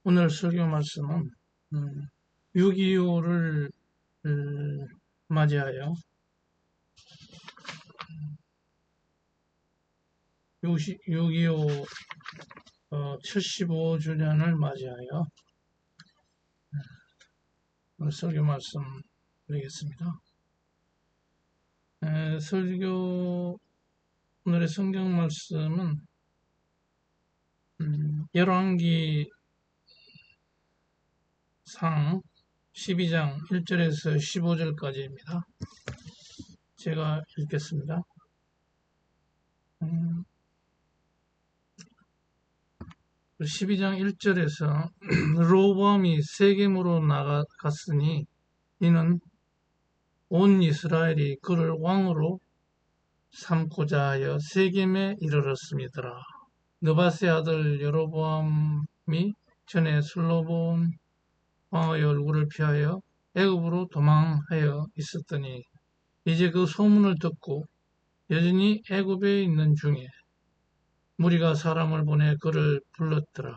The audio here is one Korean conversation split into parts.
오늘 설교 말씀은 6.25를 맞이하여 6.25 75주년을 맞이하여 오늘 설교 말씀 드리겠습니다. 오늘의 성경 말씀은 열왕기상 12장 1절에서 15절까지입니다. 제가 읽겠습니다. 12장 1절에서 르호보암이 세겜으로 나갔으니 이는 온 이스라엘이 그를 왕으로 삼고자 하여 세겜에 이르렀음이더라. 느밧의 아들 여로보암이 전에 솔로몬 왕의 얼굴을 피하여 애굽으로 도망하여 있었더니 이제 그 소문을 듣고 여전히 애굽에 있는 중에 무리가 사람을 보내 그를 불렀더라.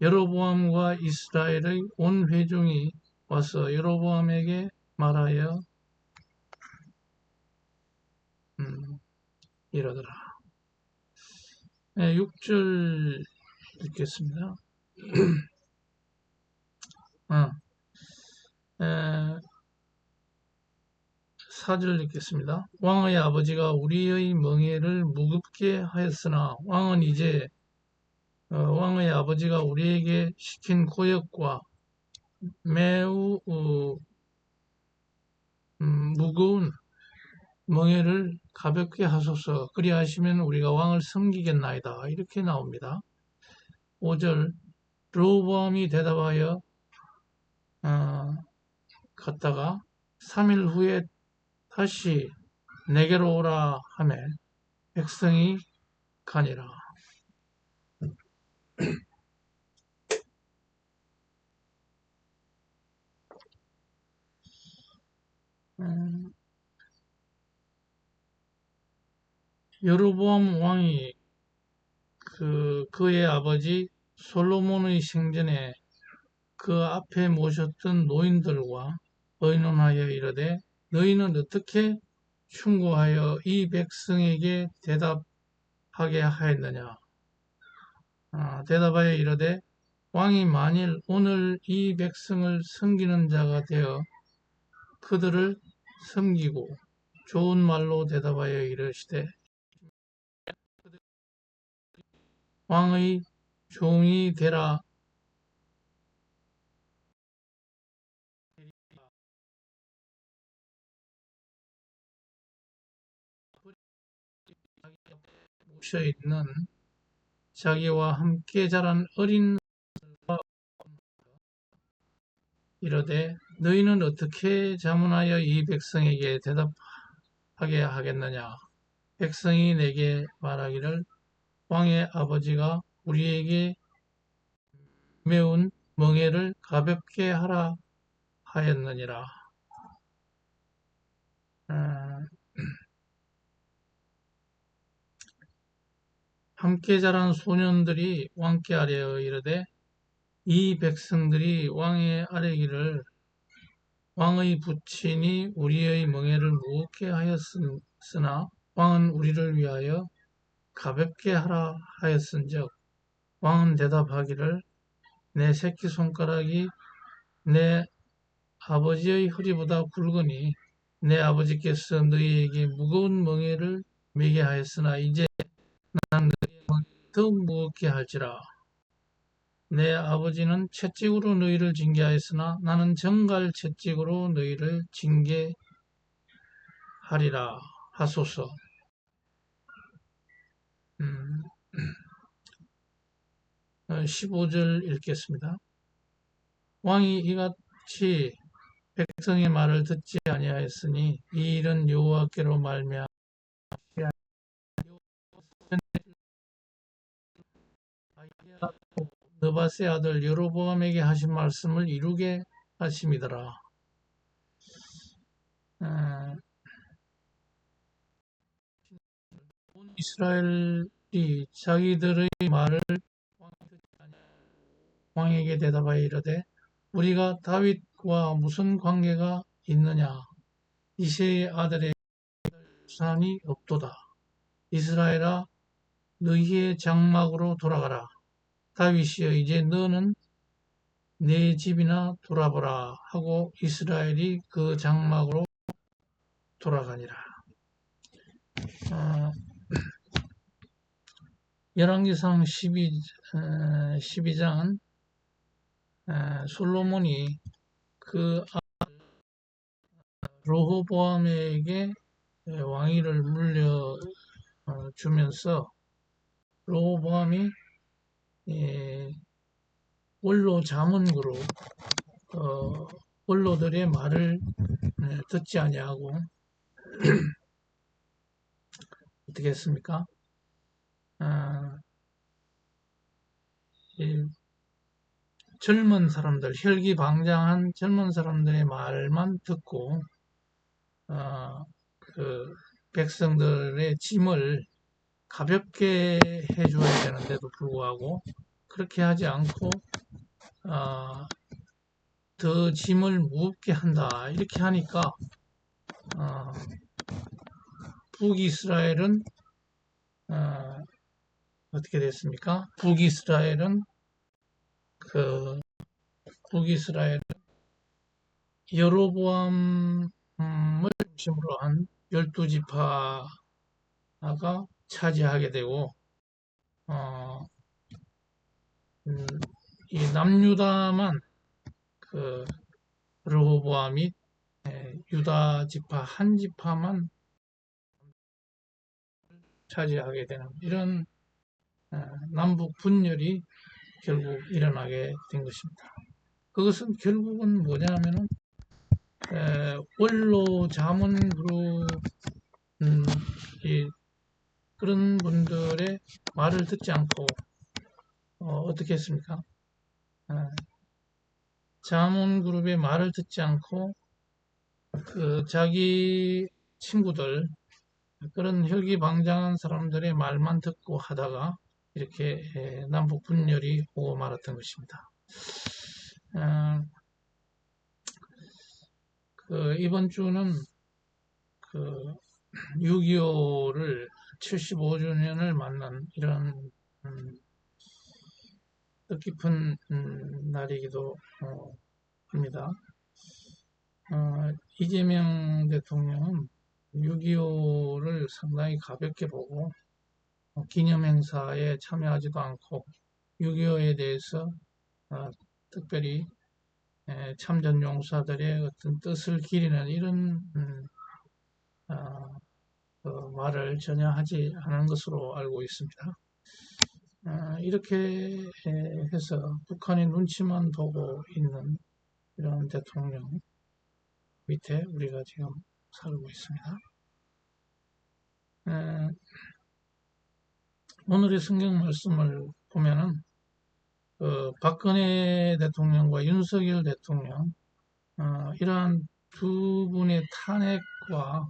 여로보암과 이스라엘의 온 회중이 와서 여로보암에게 말하여 이러더라. 6절 읽겠습니다. 4절 읽겠습니다. 왕의 아버지가 우리의 멍에를 무겁게 하였으나 왕은 이제 왕의 아버지가 우리에게 시킨 고역과 매우 무거운 멍에를 가볍게 하소서. 그리하시면 우리가 왕을 섬기겠나이다. 이렇게 나옵니다. 5절 르호보암이 대답하여 갔다가 3일 후에 다시 내게로 오라 하매 백성이 가니라. 여로보암 왕이 그의 아버지 솔로몬의 생전에 그 앞에 모셨던 노인들과 의논하여 이르되 너희는 어떻게 충고하여 이 백성에게 대답하게 하였느냐. 대답하여 이르되 왕이 만일 오늘 이 백성을 섬기는 자가 되어 그들을 섬기고 좋은 말로 대답하여 이르시되 왕의 종이 되라 모셔 있는 자기와 함께 자란 어린 이르되 너희는 어떻게 자문하여 이 백성에게 대답하게 하겠느냐. 백성이 내게 말하기를 왕의 아버지가 우리에게 매운 멍에를 가볍게 하라 하였느니라. 함께 자란 소년들이 왕께 아뢰어 이르되 이 백성들이 왕의 아뢰기를 왕의 부친이 우리의 멍에를 무겁게 하였으나 왕은 우리를 위하여 가볍게 하라 하였은즉 왕은 대답하기를 내 새끼손가락이 내 아버지의 허리보다 굵으니 내 아버지께서 너희에게 무거운 멍에를 매게 하였으나 이제 난 너희의 멍에를 더 무겁게 할지라. 내 아버지는 채찍으로 너희를 징계하였으나 나는 정갈 채찍으로 너희를 징계하리라 하소서. 15절 읽겠습니다. 왕이 이같이 백성의 말을 듣지 아니하였으니 이 일은 여호와께로 말미암아 느밧의 아들 여로보암에게 하신 말씀을 이루게 하심이더라. 온 이스라엘이 자기들의 말을 왕에게 대답하여 이르되 우리가 다윗과 무슨 관계가 있느냐? 이새의 아들의 산이 없도다. 이스라엘아 너희의 장막으로 돌아가라. 다윗이여 이제 너는 내 집이나 돌아보라 하고 이스라엘이 그 장막으로 돌아가니라. 열왕기상 12장은 솔로몬이 그 르호보암에게 왕위를 물려주면서 르호보암이 원로 자문그룹 원로들의 말을 듣지 아니하고 어떻게 했습니까? 젊은 사람들, 혈기방장한 젊은 사람들의 말만 듣고 그 백성들의 짐을 가볍게 해줘야 되는데도 불구하고 그렇게 하지 않고 더 짐을 무겁게 한다 이렇게 하니까 북이스라엘은 어떻게 됐습니까? 북이스라엘은 여로보암을 중심으로 한 12지파가 차지하게 되고 이 남유다만 그 르호보암이 유다 지파 한 지파만 차지하게 되는 이런 남북 분열이 결국 일어나게 된 것입니다. 그것은 결국은 뭐냐면은 원로 자문 그룹 그런 분들의 말을 듣지 않고 어떻게 했습니까? 자문 그룹의 말을 듣지 않고 그 자기 친구들 그런 혈기방장한 사람들의 말만 듣고 하다가 이렇게 남북 분열이 오고 말았던 것입니다. 이번 주는 6.25를 75주년을 맞는 이런 뜻깊은 날이기도 합니다. 이재명 대통령은 6.25를 상당히 가볍게 보고 기념행사에 참여하지도 않고 6.25에 대해서 특별히 참전용사들의 어떤 뜻을 기리는 이런 말을 전혀 하지 않은 것으로 알고 있습니다. 이렇게 해서 북한의 눈치만 보고 있는 이런 대통령 밑에 우리가 지금 살고 있습니다. 오늘의 성경 말씀을 보면은 박근혜 대통령과 윤석열 대통령 이러한 두 분의 탄핵과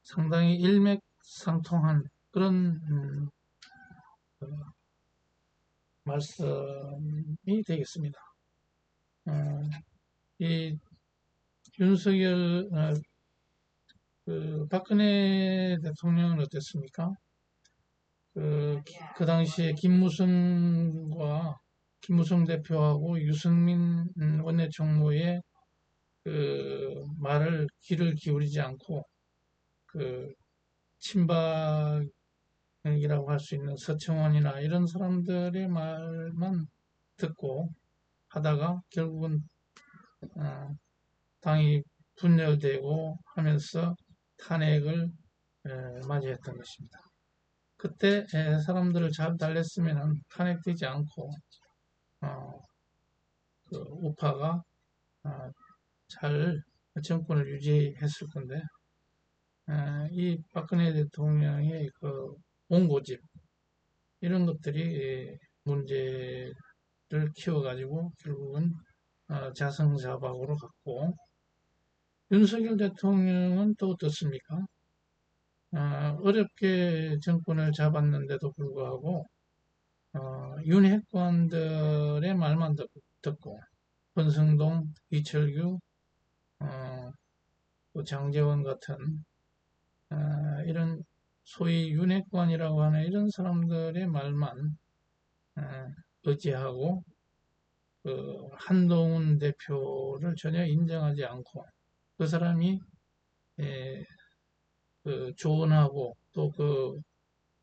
상당히 일맥상통한 그런 말씀이 되겠습니다. 이 윤석열 박근혜 대통령은 어땠습니까? 그 당시에 김무성 대표하고 유승민 원내총무의 말을 귀를 기울이지 않고 친박이라고 할 수 있는 서청원이나 이런 사람들의 말만 듣고 하다가 결국은 당이 분열되고 하면서 탄핵을 맞이했던 것입니다. 그때 사람들을 잘 달랬으면 탄핵되지 않고 우파가 잘 정권을 유지했을 건데 이 박근혜 대통령의 온고집 이런 것들이 문제를 키워가지고 결국은 자성자박으로 갔고 윤석열 대통령은 또 어떻습니까? 어렵게 정권을 잡았는데도 불구하고 윤핵관들의 말만 듣고 권성동, 이철규, 어, 또 장제원 같은 이런 소위 윤핵관이라고 하는 이런 사람들의 말만 어, 의지하고 그 한동훈 대표를 전혀 인정하지 않고 그 사람이 예, 그 조언하고 또 그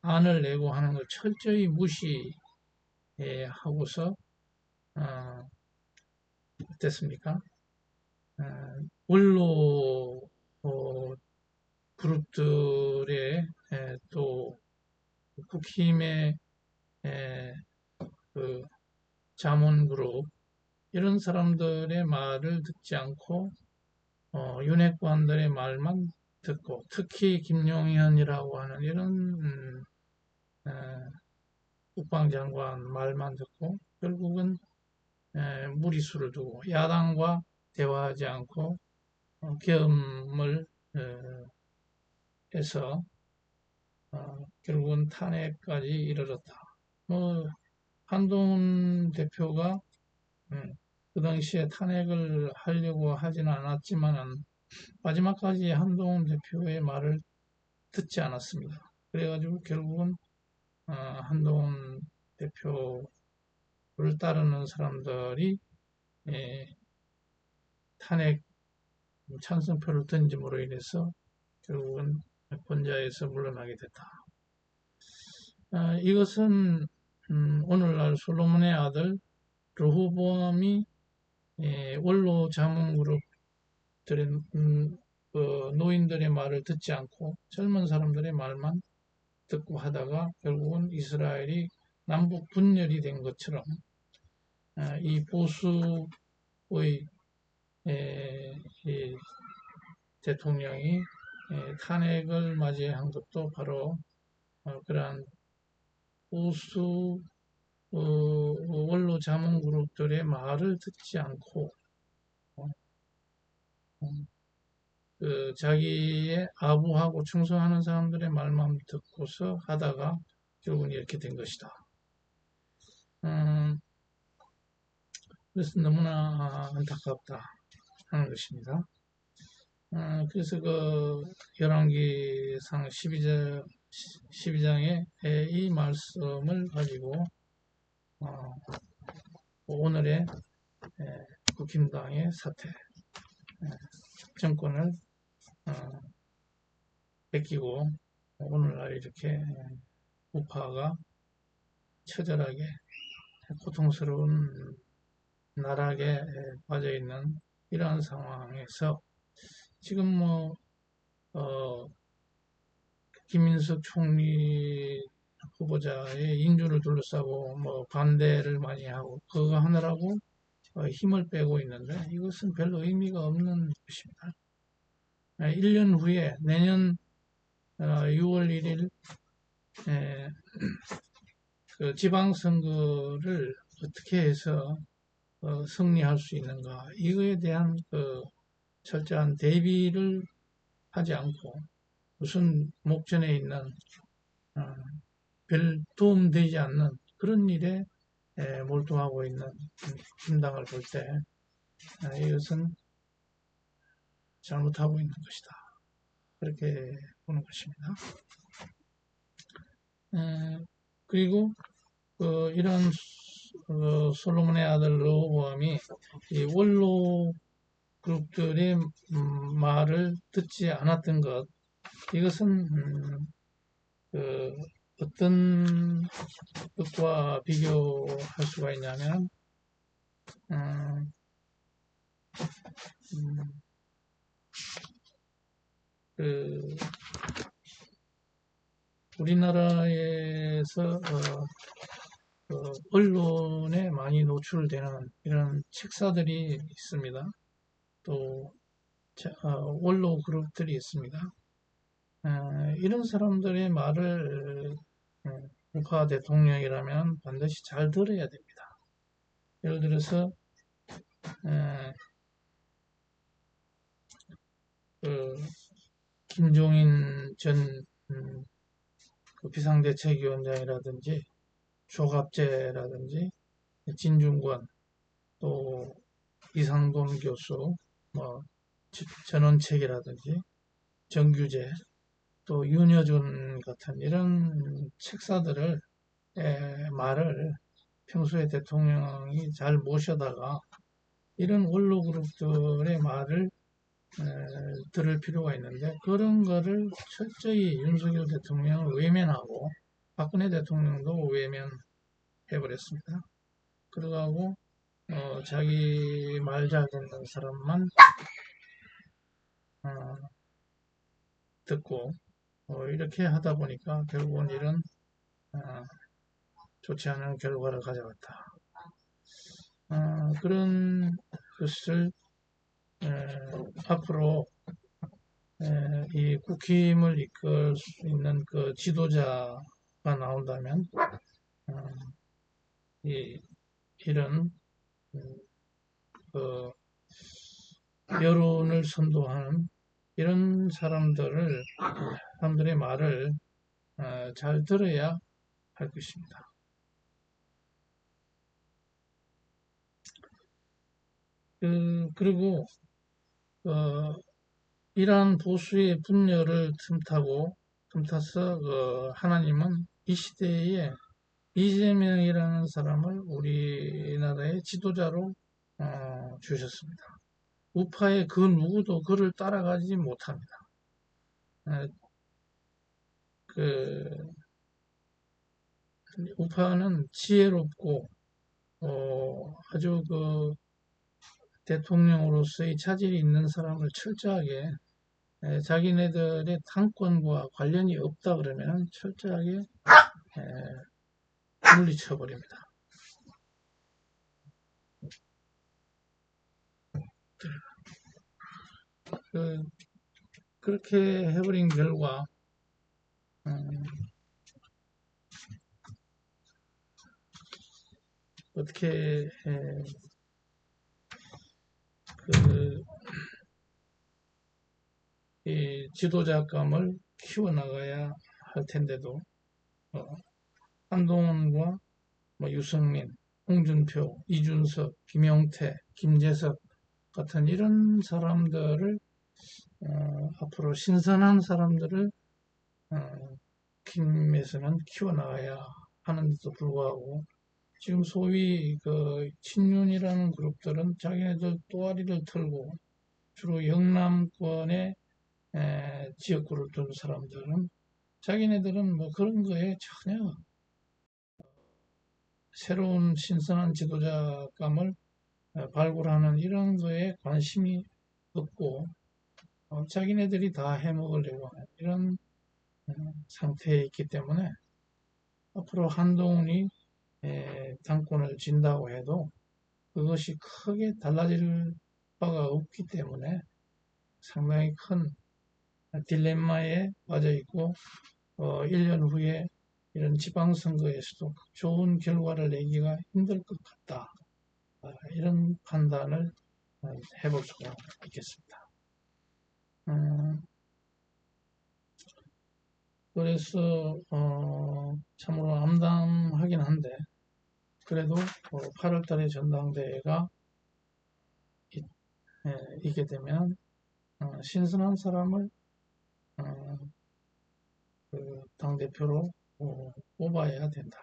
안을 내고 하는 걸 철저히 무시하고서 어땠습니까? 어, 원로 그룹들의 또 국힘의 그 자문 그룹 이런 사람들의 말을 듣지 않고 윤핵관들의 말만 듣고 특히 김용현이라고 하는 이런 어, 국방장관 말만 듣고 결국은 무리수를 두고 야당과 대화하지 않고 계엄을 해서 결국은 탄핵까지 이르렀다. 뭐 한동훈 대표가 그 당시에 탄핵을 하려고 하지는 않았지만 마지막까지 한동훈 대표의 말을 듣지 않았습니다. 그래가지고 결국은 한동훈 대표를 따르는 사람들이 예, 탄핵 찬성표를 던짐으로 인해서 결국은 권좌에서 물러나게 됐다. 이것은 오늘날 솔로몬의 아들 르호보암이 원로 자문그룹들의 노인들의 말을 듣지 않고 젊은 사람들의 말만 듣고 하다가 결국은 이스라엘이 남북 분열이 된 것처럼 이 보수의 이 대통령이 탄핵을 맞이한 것도 바로 그러한 보수 원로 자문 그룹들의 말을 듣지 않고 그 자기의 아부하고 충성하는 사람들의 말만 듣고서 하다가 결국은 이렇게 된 것이다. 그래서 너무나 안타깝다 하는 것입니다. 그래서 그 열왕기상 12장의 이 말씀을 가지고 오늘의 국힘당의 사태, 정권을 뺏기고 오늘날 이렇게 우파가 처절하게 고통스러운 나락에 빠져있는 이러한 상황에서 지금 김민석 총리 후보자의 인준을 둘러싸고 반대를 많이 하고 그거 하느라고 힘을 빼고 있는데 이것은 별 의미가 없는 것입니다. 1년 후에 내년 6월 1일 그 지방선거를 어떻게 해서 승리할 수 있는가 이거에 대한 그 철저한 대비를 하지 않고 무슨 목전에 있는 별 도움되지 않는 그런 일에 몰두하고 있는 김당을 볼 때 이것은 잘못하고 있는 것이다. 그렇게 보는 것입니다. 그리고 이런 솔로몬의 아들 르호보암이 이 원로 그룹들의 말을 듣지 않았던 것 이것은 어떤 것과 비교할 수가 있냐면 우리나라에서 언론에 많이 노출되는 이런 책사들이 있습니다. 또 원로 그룹들이 있습니다. 이런 사람들의 말을 우파 대통령이라면 반드시 잘 들어야 됩니다. 예를 들어서 김종인 전 비상대책위원장이라든지 조갑재라든지 진중권, 또 이상돈 교수, 뭐 전원책이라든지 정규재, 또 윤여준 같은 이런 책사들을 말을 평소에 대통령이 잘 모셔다가 이런 원로 그룹들의 말을 들을 필요가 있는데, 그런 거를 철저히 윤석열 대통령을 외면하고 박근혜 대통령도 외면해버렸습니다. 그러고 자기 말 잘 듣는 사람만 듣고 이렇게 하다 보니까 결국은 이런 좋지 않은 결과를 가져갔다. 그런 것을 앞으로 이 국힘을 이끌 수 있는 그 지도자가 나온다면 이런 그 여론을 선도하는 이런 사람들의 말을 잘 들어야 할 것입니다. 그리고 이러한 보수의 분열을 틈타서 하나님은 이 시대에 이재명이라는 사람을 우리나라의 지도자로 주셨습니다. 우파의 그 누구도 그를 따라가지 못합니다. 우파는 지혜롭고 아주 대통령으로서의 차질이 있는 사람을 철저하게 자기네들의 당권과 관련이 없다 그러면 철저하게 물리쳐버립니다. 그렇게 해버린 결과 어떻게 이 지도자감을 키워나가야 할 텐데도 한동훈과 유승민, 홍준표, 이준석, 김용태, 김재석 같은 이런 사람들을 앞으로 신선한 사람들을 국힘에서는 키워나가야 하는데도 불구하고 지금 소위 친윤이라는 그룹들은 자기네들 또아리를 털고 주로 영남권의 지역구를 둔 사람들은 자기네들은 그런 거에 전혀 새로운 신선한 지도자감을 발굴하는 이런 거에 관심이 없고 자기네들이 다 해먹으려고 하는 이런 상태에 있기 때문에 앞으로 한동훈이 당권을 진다고 해도 그것이 크게 달라질 바가 없기 때문에 상당히 큰 딜레마에 빠져 있고 1년 후에 이런 지방선거에서도 좋은 결과를 내기가 힘들 것 같다. 이런 판단을 해볼 수가 있겠습니다. 그래서 참으로 암담하긴 한데 그래도 8월달에 전당대회가 있게 되면 신선한 사람을 당대표로 뽑아야 된다.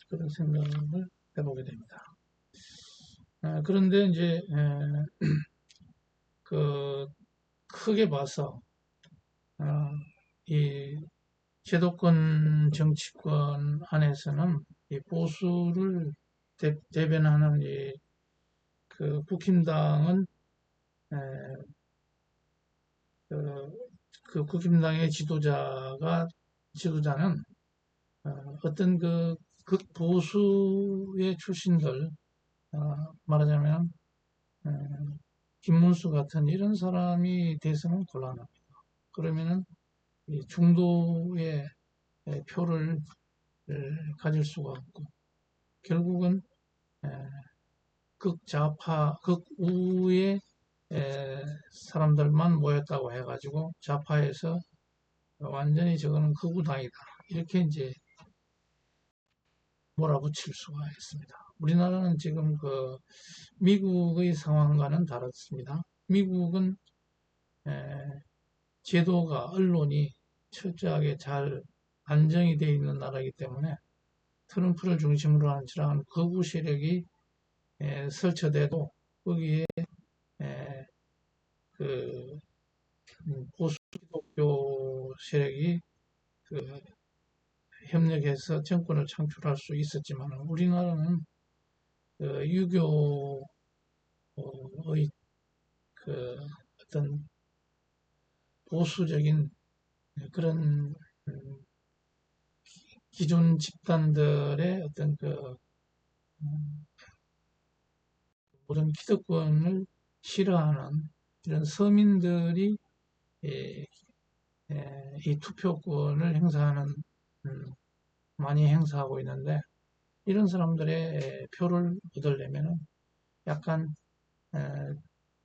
그런 생각을 해보게 됩니다. 그런데 이제 크게 봐서 이 제도권 정치권 안에서는 이 보수를 대변하는 국힘당은 국힘당의 지도자는 어떤 극보수의 출신들, 말하자면 김문수 같은 이런 사람이 돼서는 곤란합니다. 그러면은 중도의 표를 가질 수가 없고 결국은 극좌파, 극우의 사람들만 모였다고 해가지고 좌파에서 완전히 저거는 극우당이다 이렇게 이제 몰아붙일 수가 있습니다. 우리나라는 지금 미국의 상황과는 다릅니다. 미국은 제도가 언론이 철저하게 잘 안정이 되어 있는 나라이기 때문에 트럼프를 중심으로 한 저러한 거부 세력이 설쳐돼도 거기에 그 보수 기독교 세력이 협력해서 정권을 창출할 수 있었지만 우리나라는 유교의 어떤 보수적인 그런 기존 집단들의 어떤 모든 기득권을 싫어하는 이런 서민들이 이 투표권을 행사하는 많이 행사하고 있는데 이런 사람들의 표를 얻으려면 약간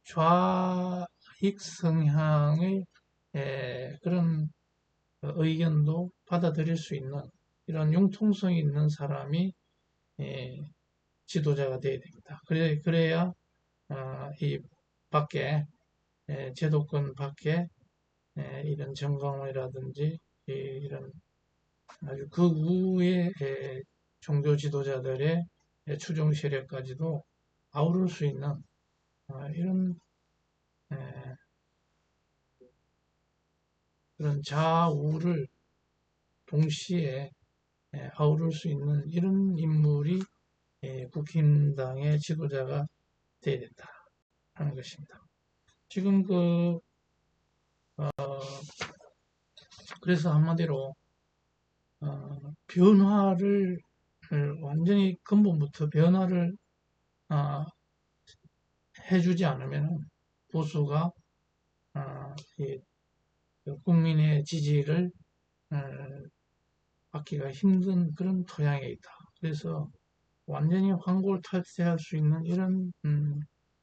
좌익 성향의 그런 의견도 받아들일 수 있는 이런 융통성이 있는 사람이 지도자가 되어야 됩니다. 그래야 이 밖에 제도권 밖에 이런 정광훈이라든지 이런 아주 극우의 종교 지도자들의 추종 세력까지도 아우를 수 있는 이런 그런 좌우를 동시에 아우를 수 있는 이런 인물이 국힘당의 지도자가 되어야 된다 하는 것입니다. 지금 그래서 한마디로 변화를 완전히 근본부터 변화를 해주지 않으면 보수가 국민의 지지를 받기가 힘든 그런 토양에 있다. 그래서 완전히 환골탈태할 수 있는 이런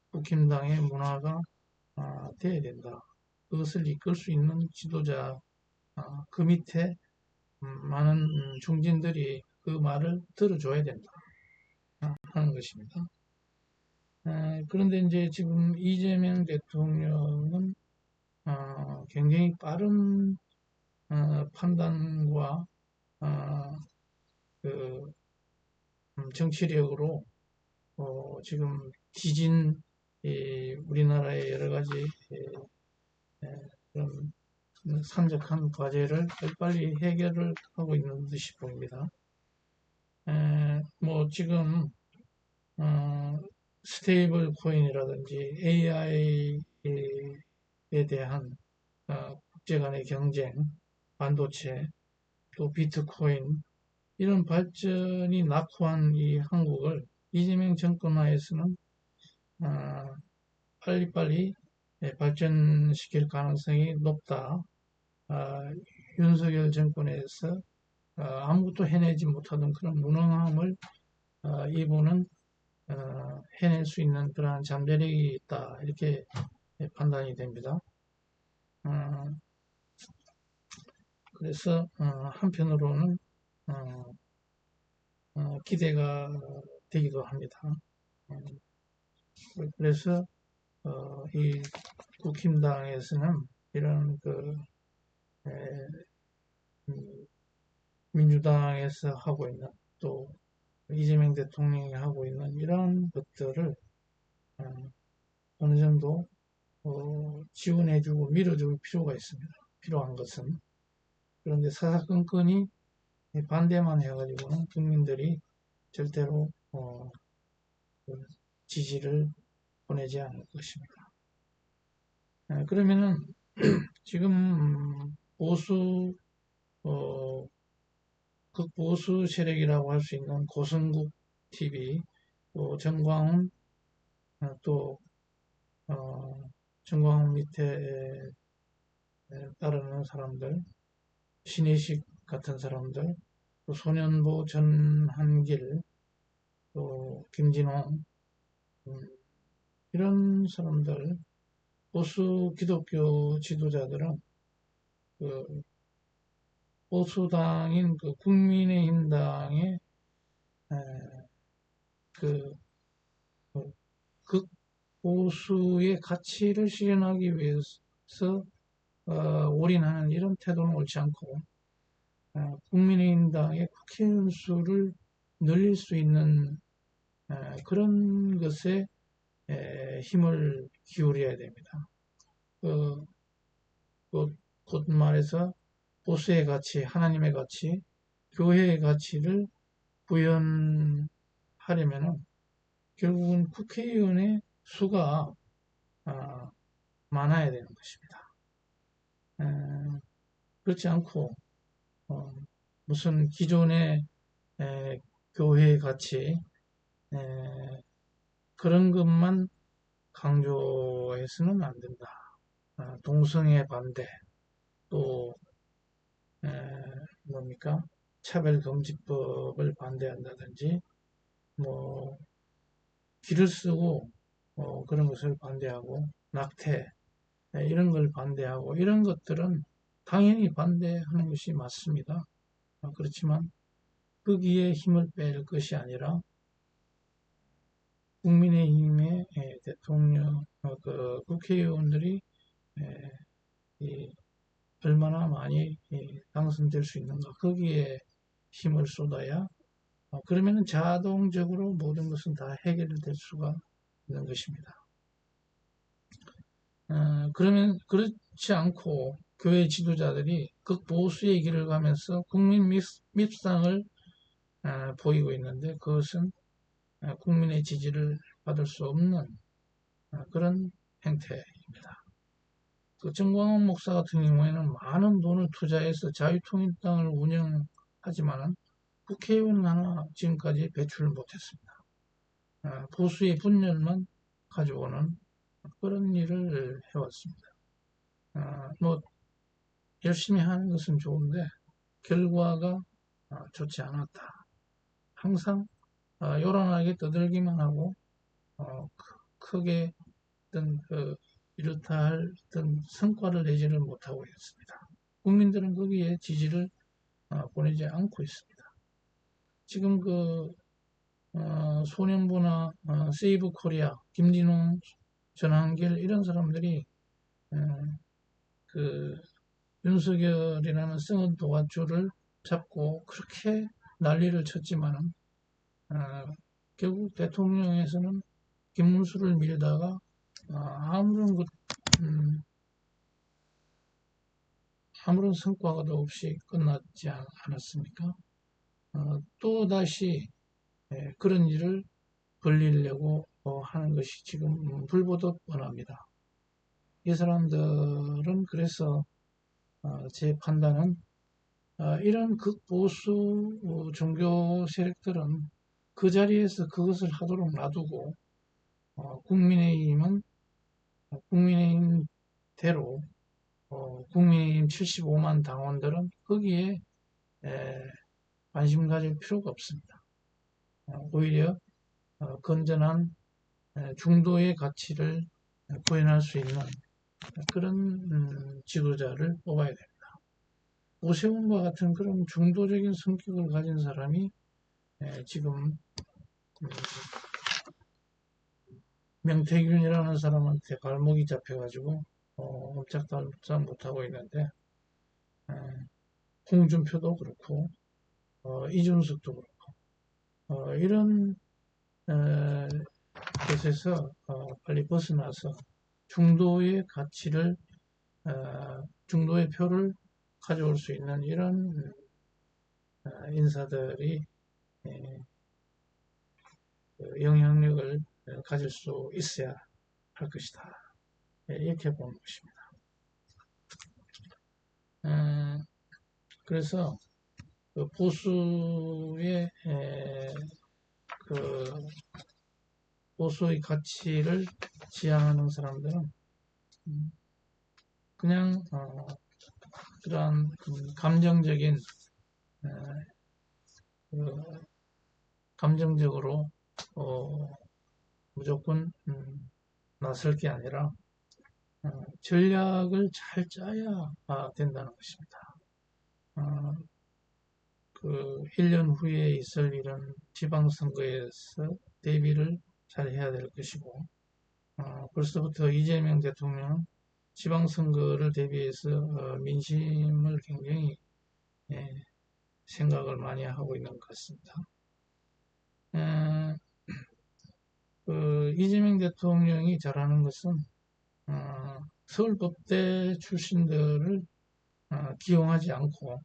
국힘당의 문화가 돼야 된다. 그것을 이끌 수 있는 지도자, 그 밑에 많은 중진들이 그 말을 들어줘야 된다 하는 것입니다. 그런데 이제 지금 이재명 대통령은 굉장히 빠른 판단과 그 정치력으로 지금 뒤진 우리나라의 여러 가지 그런 산적한 과제를 빨리 해결을 하고 있는 듯이 보입니다. 뭐 지금 스테이블 코인이라든지 AI에 대한 국제 간의 경쟁, 반도체, 또 비트코인 이런 발전이 낙후한 이 한국을 이재명 정권 하에서는 빨리빨리 발전시킬 가능성이 높다. 윤석열 정권에서 아무것도 해내지 못하던 그런 무능함을 이분은 해낼 수 있는 그러한 잠재력이 있다. 이렇게 판단이 됩니다. 그래서 한편으로는 기대가 되기도 합니다. 그래서 이 국힘당에서는 이런 민주당에서 하고 있는 또 이재명 대통령이 하고 있는 이런 것들을 어느 정도 지원해주고 밀어줄 필요가 있습니다. 필요한 것은. 그런데 사사건건이 반대만 해가지고는 국민들이 절대로 지지를 보내지 않을 것입니다. 그러면은 지금 극보수 세력이라고 할 수 있는 고성국 TV, 또 정광훈, 또 정광훈 밑에 따르는 사람들, 신혜식 같은 사람들, 또 소년보 전한길, 또 김진홍, 이런 사람들, 보수 기독교 지도자들은 보수당인 그 국민의힘당의 그 극보수의 가치를 실현하기 위해서 올인하는 이런 태도는 옳지 않고 국민의힘당의 국회의원 수를 늘릴 수 있는 그런 것에 힘을 기울여야 됩니다. 곧 말해서 보수의 가치, 하나님의 가치, 교회의 가치를 구현하려면 결국은 국회의원의 수가 많아야 되는 것입니다. 그렇지 않고 무슨 기존의 교회의 가치 그런 것만 강조해서는 안 된다. 동성애 반대, 또 뭡니까? 차별금지법을 반대한다든지, 뭐 길을 쓰고 그런 것을 반대하고, 낙태 이런 걸 반대하고, 이런 것들은 당연히 반대하는 것이 맞습니다. 그렇지만 거기에 힘을 뺄 것이 아니라 국민의힘의 대통령, 국회의원들이 얼마나 많이 당선될 수 있는가, 거기에 힘을 쏟아야 그러면 자동적으로 모든 것은 다 해결될 수가 있는 것입니다. 그러면 그렇지 않고 교회 지도자들이 극보수의 길을 가면서 국민 밉상을 보이고 있는데, 그것은 국민의 지지를 받을 수 없는 그런 행태입니다. 그 정광훈 목사 같은 경우에는 많은 돈을 투자해서 자유통일당을 운영하지만 국회의원 하나 지금까지 배출을 못했습니다. 보수의 분열만 가져오는 그런 일을 해왔습니다. 뭐 열심히 하는 것은 좋은데 결과가 좋지 않았다. 항상 요란하게 떠들기만 하고 크게 어떤 이렇다 할 어떤 성과를 내지를 못하고 있습니다. 국민들은 거기에 지지를 보내지 않고 있습니다. 지금 소년부나 세이브 코리아, 김진웅, 전한길 이런 사람들이 윤석열이라는 썩은 도화줄을 잡고 그렇게 난리를 쳤지만은 결국 대통령에서는 김문수를 밀다가 아무런 성과가 없이 끝났지 않았습니까? 또다시 그런 일을 벌리려고 하는 것이 지금 불보듯 뻔합니다. 이 사람들은 그래서 제 판단은 이런 극보수 종교 세력들은 그 자리에서 그것을 하도록 놔두고 국민의힘은 국민의힘대로 국민의힘 75만 당원들은 거기에 관심 가질 필요가 없습니다. 오히려 건전한 중도의 가치를 구현할 수 있는 그런 지도자를 뽑아야 됩니다. 오세훈과 같은 그런 중도적인 성격을 가진 사람이 지금 명태균이라는 사람한테 발목이 잡혀가지고 옴짝달싹 못하고 있는데, 홍준표도 그렇고 이준석도 그렇고 이런 것에서 빨리 벗어나서 중도의 가치를 중도의 표를 가져올 수 있는 이런 인사들이 영향력을 가질 수 있어야 할 것이다. 이렇게 보는 것입니다. 그래서 보수의 보수의 가치를 지향하는 사람들은 그냥 그러한 감정적인 감정적으로 무조건 나설 게 아니라 전략을 잘 짜야 된다는 것입니다. 그 1년 후에 있을 이런 지방선거에서 대비를 잘 해야 될 것이고, 벌써부터 이재명 대통령은 지방선거를 대비해서 민심을 굉장히 생각을 많이 하고 있는 것 같습니다. 이재명 대통령이 잘하는 것은 서울법대 출신들을 기용하지 않고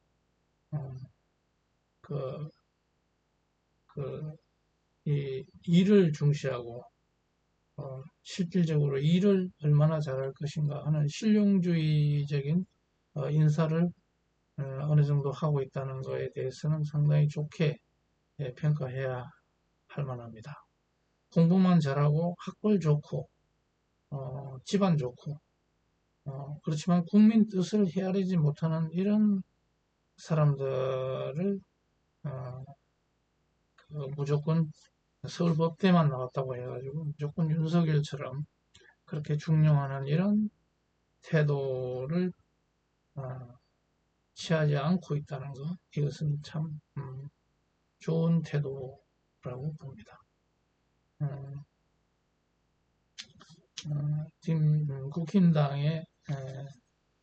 이 일을 중시하고 실질적으로 일을 얼마나 잘할 것인가 하는 실용주의적인 인사를 어느 정도 하고 있다는 것에 대해서는 상당히 좋게 평가해야 할 만합니다. 공부만 잘하고 학벌 좋고 집안 좋고 그렇지만 국민 뜻을 헤아리지 못하는 이런 사람들을 무조건 서울법대만 나왔다고 해가지고 무조건 윤석열처럼 그렇게 중용하는 이런 태도를 취하지 않고 있다는 것, 이것은 참 좋은 태도라고 봅니다. 지금 국힘당에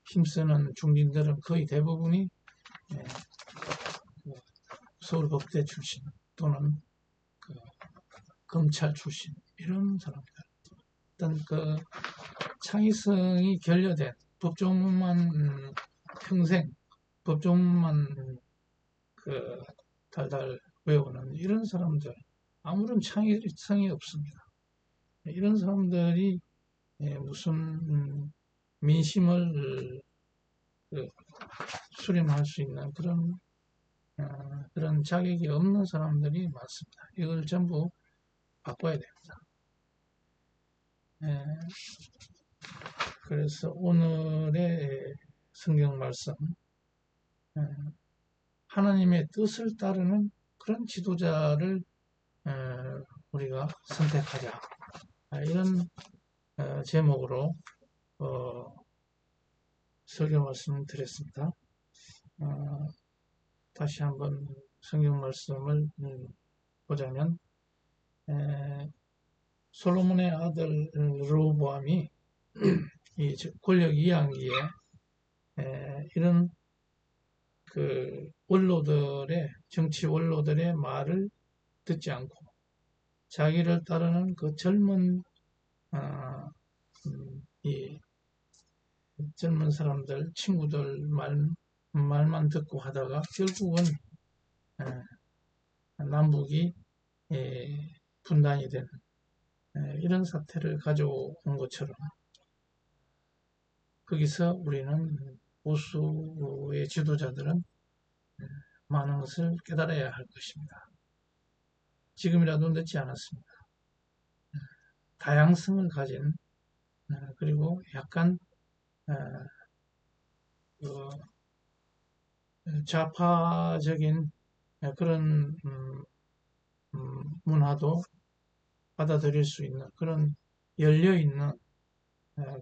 힘쓰는 중진들은 거의 대부분이 서울법대 출신 또는 검찰 출신 이런 사람들. 어떤 창의성이 결여된 법조문만 평생 법조문만 달달 외우는 이런 사람들, 아무런 창의성이 없습니다. 이런 사람들이 무슨 민심을 수렴할 수 있는 그런 자격이 없는 사람들이 많습니다. 이걸 전부 바꿔야 됩니다. 그래서 오늘의 성경 말씀, 하나님의 뜻을 따르는 그런 지도자를 우리가 선택하자, 이런 제목으로 설교 말씀을 드렸습니다. 다시 한번 성경 말씀을 보자면 솔로몬의 아들 르호보암이 이 권력 이양기에 이런 정치 원로들의 말을 듣지 않고 자기를 따르는 그 젊은 젊은 사람들, 친구들 말만 듣고 하다가 결국은 남북이 분단이 된 이런 사태를 가져온 것처럼 거기서 우리는 보수의 지도자들은 많은 것을 깨달아야 할 것입니다. 지금이라도 늦지 않았습니다. 다양성을 가진 그리고 약간 좌파적인 그런 문화도 받아들일 수 있는 그런 열려있는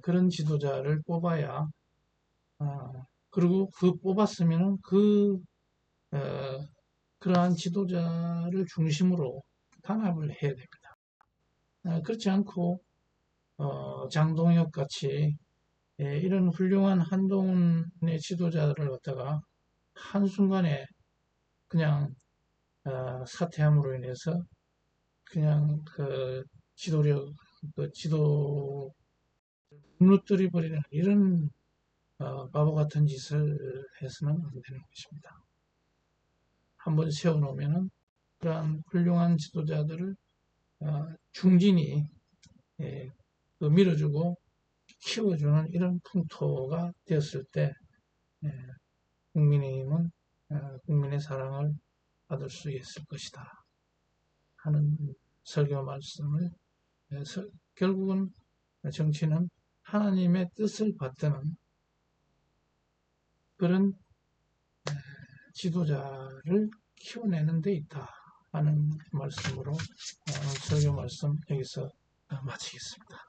그런 지도자를 뽑아야 그리고 뽑았으면 그러한 지도자를 중심으로 단합을 해야 됩니다. 그렇지 않고 장동혁 같이 이런 훌륭한 한동훈의 지도자를 갖다가 한순간에 그냥 사퇴함으로 인해서 그냥 지도 무너뜨려 버리는 이런 바보 같은 짓을 해서는 안 되는 것입니다. 한번 세워놓으면은 그러한 훌륭한 지도자들을 중진이 밀어주고 키워주는 이런 풍토가 되었을 때 국민의힘은 국민의 사랑을 받을 수 있을 것이다 하는 설교 말씀을 결국은 정치는 하나님의 뜻을 받드는 그런 지도자를 키워내는 데 있다 하는 말씀으로 설교 말씀 여기서 마치겠습니다.